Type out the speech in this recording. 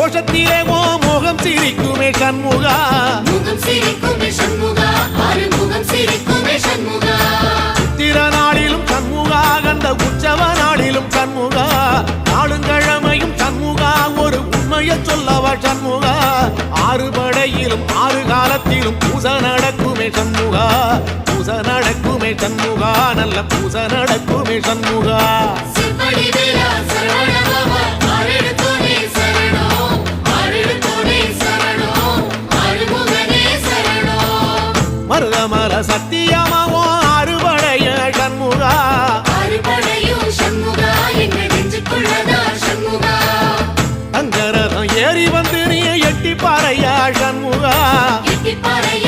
கோஷத்திலே ஓ முகம் சிரிக்குமே சண்முகா முகம் சிரிக்குமே சண்முகா ஆறுமுகம் சிரிக்குமே சண்முகா சித்திர நாளிலும் சண்முகா கந்த உற்சவ நாளிலும் சண்முகா நாளுங்கிழமையும் சண்முகா ஒரு உண்மையை சொல்லவா சண்முகா ஆறு படையிலும் ஆறு காலத்திலும் பூச நடக்குமே சண்முகா பூச நடக்குமே சண்முகா நல்ல பூச நடக்குமே சண்முகா சிவடி வேலா சரவணபவா ஆரெடுத்தோனே சரணம் ஆரெடுத்தோனே சரணம் ஆறுமுகனே சரணம் மருதமல சத்தியமாவோ அறுபடைய சண்முகா அறுபடையும் சண்முகா எங்க நெஞ்சுக்குள்ளதா சண்முகா தங்கரதம் ஏறி வந்து நீ எட்டி பாறையா சண்முகா எட்டி பாறையா